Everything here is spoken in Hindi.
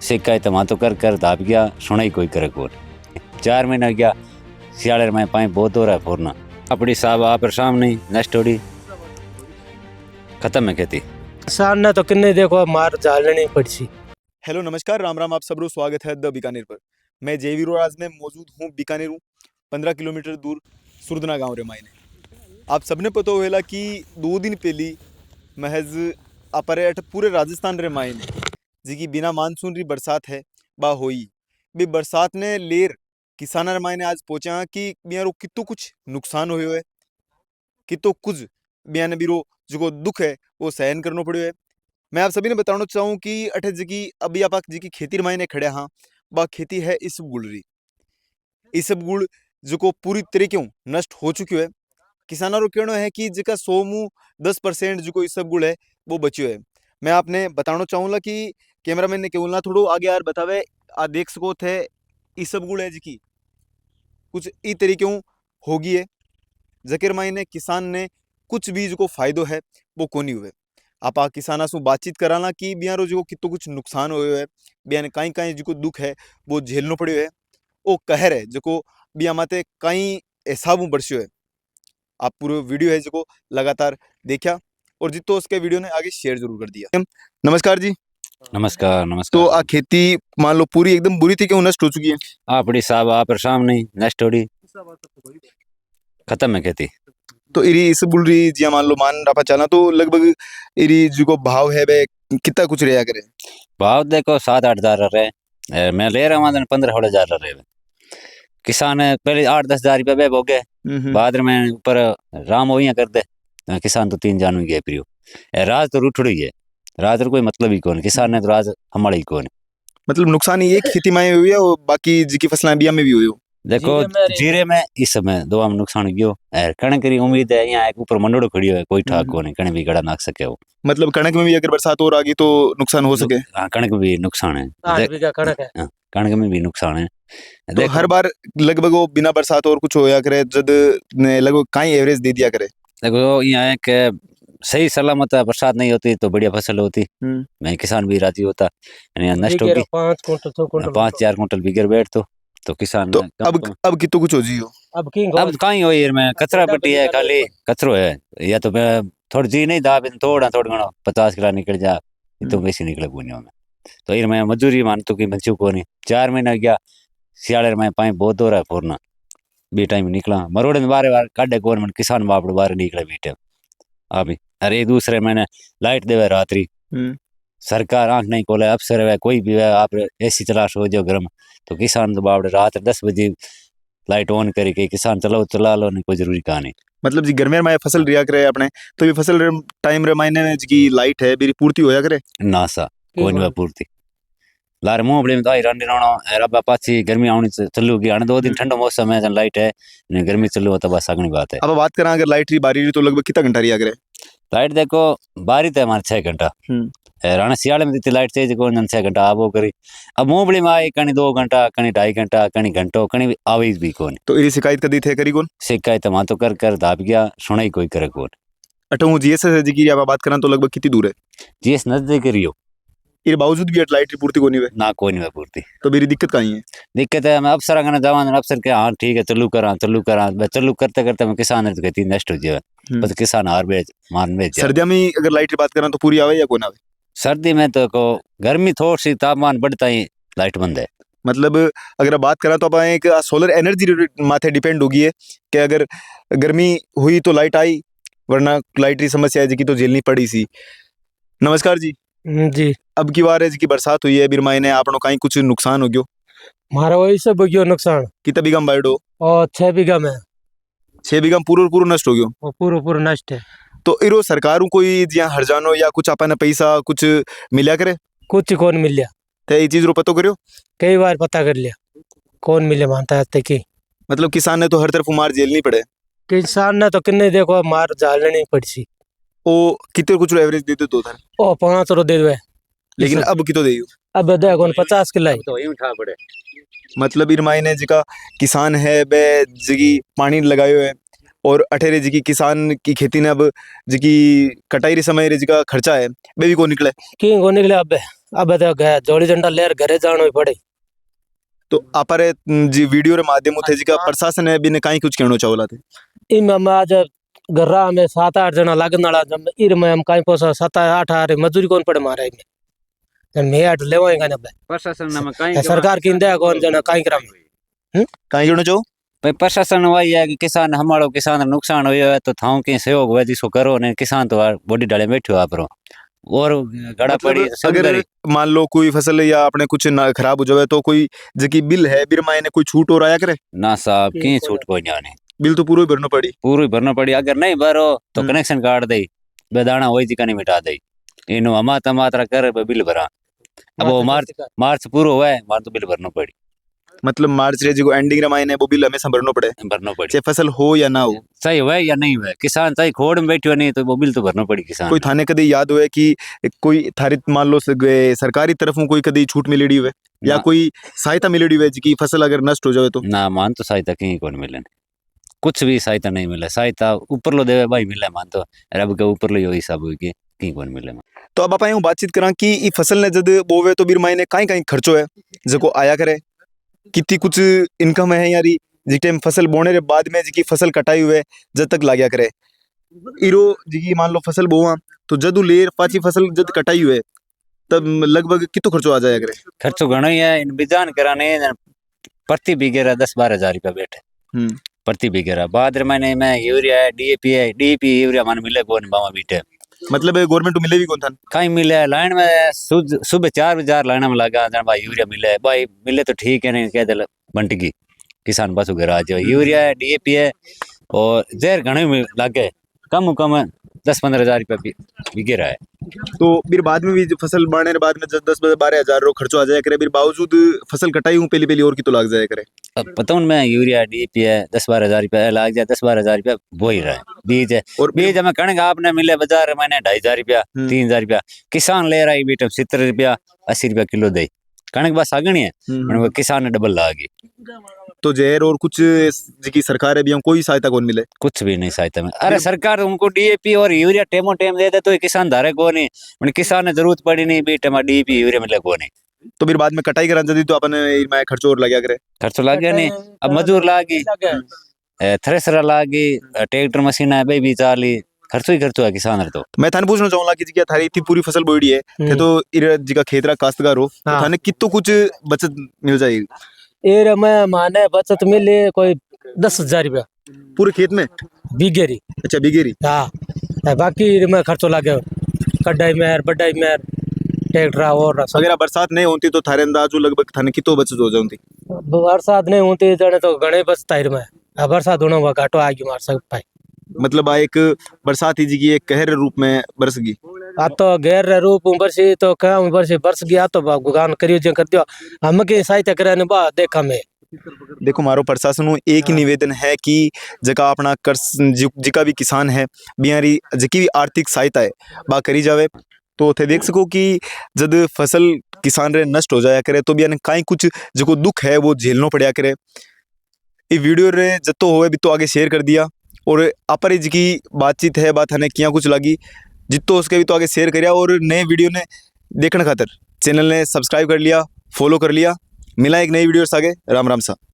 शिकायत मां तो कर दाब गया सुनाई कोई करे कौन 4 महीना हो गया सियाड़े में पानी बहुत हो रहा है फोरना अपनी साहब आप सामने नष्ट होड़ी खत्म है खेती किसान ने तो किन्ने देखो मार झालनी पड़ी। हेलो नमस्कार राम राम, आप सबरो स्वागत है द बीकानेर पर। मैं जयवीर आज में मौजूद हूँ बीकानेर हूँ 15 किलोमीटर दूर सुरदना गांव रे मायने। आप सबने पता होगा कि 2 दिन पहली महज अपरे पूरे राजस्थान रे मायने जी बिना मानसून री बरसात है बा होई बे बरसात ने लेर किसान रे मायने आज पहुंचा कि बियारो कितो कुछ नुकसान होयो है, कितो कुछ बियाने बिरो जो दुख है वो सहन करना पड़ो है। मैं आप सभी ने बताना चाहूँ कि अठे जी अभी आप जी खेती मायने खड़े हाँ बा खेती है इसबगुल री। इसबगुल जो को पूरी तरीके नष्ट हो चुकी है। किसानों रो कहना है कि जिका 100 मु 10% जो इसबगुल है वो बच्यो है। मैं आपने बताना चाहूँगा कि कैमरामैन ने केवल ना थोड़ो आगे यार बतावे आ देख सको थे इसबगुल है जी कुछ ई तरीके होगी है जकेर मायने किसान ने कुछ भी जो फायदो है वो कोनी हुए। आप किसाना से बातचीत कराना कि बियारो जो कितो कुछ नुकसान हो है, बियाने कहीं कहीं जो दुख है वो झेलनो पड़ो है, वो कहर है जो बिया माते कहीं हिसाब बरस्यो है। आप पूरे वीडियो है जो लगातार देखा और जितो उसके वीडियो ने आगे शेयर जरूर कर दिया। नमस्कार जी। नमस्कार नमस्कार। तो आ खेती मान लो पूरी एकदम बुरी थी, क्यों नष्ट हो चुकी है? अपनी साहब आप सामने नष्ट होड़ी खत्म है खेती। तो इरी इस बुल रही जी मान लो मान रहा चला तो लगभग इरी जो भाव है वे कितना कुछ रहा करे? भाव देखो 7-8 हजार रहे, मैं ले रहा हूँ 15-16 हजार रहे। किसान पहले 8-10 हजार रुपया बे हो गए, बाद में ऊपर राम हो कर दे किसान तो 3 जानू गए प्रियो राज तो रूठ है, राज कोई मतलब ही कौन, किसान ने तो राज हमारा ही कौन। मतलब नुकसान ये खेती में हुई है और बाकी जी की फसलें बिया में भी हुई हो? देखो जीरे में इस समय दो में नुकसान गयो, कणक की उम्मीद है यहाँ एक ऊपर मंडोड़ो खड़ी है, कोई ठाक को नहीं कणक भी गड़ा नाक सके वो। मतलब कणक में भी अगर बरसात और आ गई तो नुकसान हो सके? हाँ कणक में भी नुकसान है, 8 बीघा कणक है, कणक में भी नुकसान है। तो हर बार लगभग वो बिना बरसात और कुछ होया करे जद ने लगभग काई एवरेज दे दिया करे? देखो यहाँ एक सही सलामत बरसात नहीं होती तो बढ़िया फसल होती, मैं किसान भी राजी होता। नष्ट होगी 5 कुंटल 6 कुंटल 5-4 कुंटल बिगर बैठ तो किसान तो अब कितो कुछ हो जियो अब कहीं हो यार मैं कचरा पट्टी है, खाली कचरो है या तो मैं थोड़ी जी नहीं दाब थोड़ा गणो 50 किलो निकल जा तो वैसे निकले को नहीं। तो यार मैं मजदूरी मानता कि बच्चों को नहीं 4 महीना गया सियाड़े में पानी बहुत हो रहा है फोरना बी टाइम निकला मरोड़े में बारे बार काटे गवर्नमेंट किसान बाप बाहर निकले बीटे अभी। अरे दूसरे महीने लाइट देवे रात्रि सरकार आंख नहीं खोले, अफसर है कोई भी है आप एसी चला हो जाओ गर्म तो किसान तो बाप रात 10 बजे लाइट ऑन करके किसान चला लो नहीं कोई जरूरी कहानी। मतलब जी गर्मी में फसल रिया करे अपने तो ये फसल टाइम रे महीने में जी लाइट है मेरी पूर्ति होया करे ना सा कोई नहीं पूर्ति लारे मुंह बड़े में तो रंडी राणो रबा पाछी गर्मी आनी चलूगी आने 2 दिन ठंडो मौसम है लाइट है गर्मी चलो तो बस अगली बात है। अब बात करा अगर लाइट री बारी रही तो लगभग कितना घंटा रिया करे? लाइट देखो बारी तो हमारे 6 घंटा राणा सियाड़े में दी लाइट चाहिए को 6 घंटा आबो करी। अब मोबड़ी में आई कहीं 2 घंटा कहीं 2.5 घंटा कहीं घंटो कहीं आवी भी कौन। तो ये शिकायत कदी थे करी कौन? शिकायत मां तो कर दाब गया सुनाई कोई करे कौन। अटू जीएस जी की आप बात करा तो लगभग कितनी दूर है? जीएस नजदीक रियो ये बावजूद भी लाइट की पूर्ति कोनी है ना कोई नहीं पूर्ति। तो मेरी दिक्कत कहीं है? दिक्कत है मैं अफसर कहना जवान अफसर के हाँ ठीक है चालू करा चालू करते करते मैं किसान तो कहती नष्ट हो जाए बस किसान हार बेच मान बेच। सर्दियों में अगर लाइट की बात करा तो पूरी आवे या कौन आवे? सर्दी में तो को गर्मी थोड़ी सी तापमान बढ़ता ही लाइट बंद है। मतलब अगर बात करा तो अपन एक सोलर एनर्जी माथे डिपेंड होगी है कि अगर गर्मी हुई तो लाइट आई वरना लाइट की समस्या है जी की तो झेलनी पड़ी सी। नमस्कार जी। जी अब की बार है जी की बरसात हुई है बिरमाई ने आपनो कहीं कुछ नुकसान हो गयो? मारा वही सब हो गयो नुकसान। कितना बीघा में बाइडो? और 6 बीघा में। 6 बीघा में पूरा नष्ट हो गयो? वो पूरा नष्ट है। तो इरो सरकार कोई जिया हरजानो या कुछ अपन पैसा कुछ मिला करे? कुछ कौन मिलिया तो ये चीज रो पतो करियो? कई बार पता कर लिया कौन मिले मानता है की। मतलब किसान ने तो हर तरफ मार झेलनी पड़े? किसान ने तो किन्ने देखो मार झालनी पड़ी। ओ कितने कुछ एवरेज दे दो उधर? ओ 5 रो दे दो लेकिन अब कितो देयो? अब दे कौन 50 किलो तो यूं उठा पड़े। मतलब इरमाई ने जी का किसान है बे जी पानी लगायो है और अठेरे जी की किसान की खेती ने अब जी की कटाई रे समय रे जी का खर्चा है बे भी को निकले की को निकले अब अब तो गया जोड़ी झंडा लेर घरे जानो ही पड़े। तो आपरे जी वीडियो रे माध्यम थे जी का प्रशासन है बिने काई कुछ कहनो चावला थे। इम हम आज गर्रा में 7-8 जना लागन वाला जब इर में हम काई पोसा 7-8 आरे मजदूरी कौन पड़े मारे में जन मैं आट लेवाएगा ना प्रशासन में कहीं सरकार की इंदया कौन जना काई कराम काई कहनो चाहो भाई प्रशासन वही है कि किसान हमारो किसान नुकसान हुआ है तो थाऊ के सहयोग हुआ जिसको करो ने किसान तो बॉडी डाले बैठो आप और गड़ा पड़ी अगर मान लो कोई फसल या अपने कुछ खराब हो जावे तो कोई जकी बिल है बिर मायने कोई छूट और आया करे ना साहब की छूट कोई नहीं बिल तो पूरा ही भरना पड़ी पूरी ही भरना पड़ी अगर नहीं भरो तो कनेक्शन काट दे बेदाना वही जी का नहीं मिटा दे इनो हमारा मात्रा कर बिल भरा अब वो मार्च पूरा हुआ है मार तो बिल भरना पड़ी मतलब मार्च रे जो एंडिंग रे मायने वो बिल हमेशा भरना पड़े चाहे फसल हो या ना हो सही हुआ या नहीं हुआ किसान सही खोड़ में बैठे नहीं तो वो बिल तो भरना पड़ी किसान कोई थाने कदी याद हुए कि कोई थारी मान लो सरकारी तरफों कोई कदी छूट मिलेड़ी हुए या कोई सहायता मिलेड़ी हुए जी फसल अगर नष्ट हो जाए तो ना मान तो सहायता कहीं कौन मिले कुछ भी सहायता नहीं मिले सहायता ऊपर लो देवे भाई मिले मान तो रब के ऊपर लो हिसाब हुई कि कहीं कौन मिले तो अब आप बातचीत करा कि ई फसल ने जद बोवे तो बिर मायने काई काई खर्चो है जको आया करे कितनी कुछ इनकम है यारी जी टाइम फसल बोने रे बाद में जी फसल कटाई हुए जब तक लाग्या करे इरो जी मान लो फसल बोवा तो जदू लेर पाची फसल जद कटाई हुए तब लगभग कितो खर्चो आ जाया करे खर्चो घणो ही है इन बिजान कराने प्रति बीघे 10-12 हजार रुपया बैठे प्रति बीघे बाद मैंने मैं यूरिया है डीएपी यूरिया मान मिले कौन बावा बीटे मतलब गवर्नमेंट मिले भी कौन था कहीं मिले लाइन में सुबह 4 बजे लाइन में लगा भाई यूरिया मिले भाई मिले तो ठीक है नहीं कह दे बंटगी किसान बस घर आ जाओ यूरिया है डीएपी है और जहर घने लागे कम 10-15 हजार रुपया बिके रहा है तो फिर बाद में भी फसल बढ़ने के बाद में 10-12 हजार रो खर्चो आ जाया करे फिर बावजूद फसल कटाई हूँ पहली और की तो लाग जाया करे अब पता हूँ मैं यूरिया डीएपी है 10-12 हजार रुपया लाग जाए 10-12 हजार रुपया वो ही रहा है बीज है और बीज हमें कणक आपने मिले बाजार मैंने 2,500 रुपया 3,000 रुपया किसान ले रहा है बेटा 70 रुपया 80 रुपया किलो दे कणक बस आगनी है किसान ने डबल लागी तो जहर और कुछ जी सरकार है भी कोई सहायता कौन मिले कुछ भी नहीं सहायता में अरे सरकार उनको डीएपी और यूरिया टेमो टेम दे दे तो किसान धारे को नहीं किसान ने जरूरत पड़ी नहीं बेटा डीएपी यूरिया मिले को नहीं तो फिर बाद में कटाई करा जदी तो अपन खर्चो और लगा करे खर्चो लग गया नहीं अब मजदूर लागी थ्रेसर लागी ट्रैक्टर मशीन है भाई भी चाली खर्चो ही खर्चो है किसान तो मैं थाने पूछना चाहूंगा कि जी थारी इतनी पूरी फसल बोईडी है तो जी का खेतरा काश्तकार हो तो थाने कितो कुछ बचत मिल जाएगी ये मैं माने बचत मिले कोई 10,000 रुपया पूरे खेत में बीघेरी अच्छा बीघेरी हाँ बाकी मैं खर्चो लागे कड्डाई में बड्डाई में ट्रैक्टर और अगर बरसात नहीं होती तो थारे अंदाजो लगभग थाने कितो बचत हो जाती बरसात नहीं होती जने तो घणे बचता है में बरसात होना हुआ घाटो आगे मार सकता है मतलब एक बरसात ही जी की एक कहर रूप में बरस गई अब तो गैर रूप बरसी तो क्या बरसी बरस गया तो गुगान करियो जो कर दियो हम के सहायता कराने बा देखा में देखो मारो प्रशासन एक ही निवेदन है कि जका अपना कर्ज जिका भी किसान है बिहारी जिकी भी आर्थिक सहायता है बा करी जावे तो थे देख सको कि जब फसल किसान रे नष्ट हो जाया करे तो भी काई कुछ जो दुख है वो झेलना पड़ा करे ये वीडियो रे जतो होवे भी तो आगे शेयर कर दिया और अपर जी की बातचीत है बात हमें क्या कुछ लगी जितो उसके भी तो आगे शेयर करिया और नए वीडियो ने देखने खातर चैनल ने सब्सक्राइब कर लिया फॉलो कर लिया मिला एक नई वीडियो आगे राम राम सा।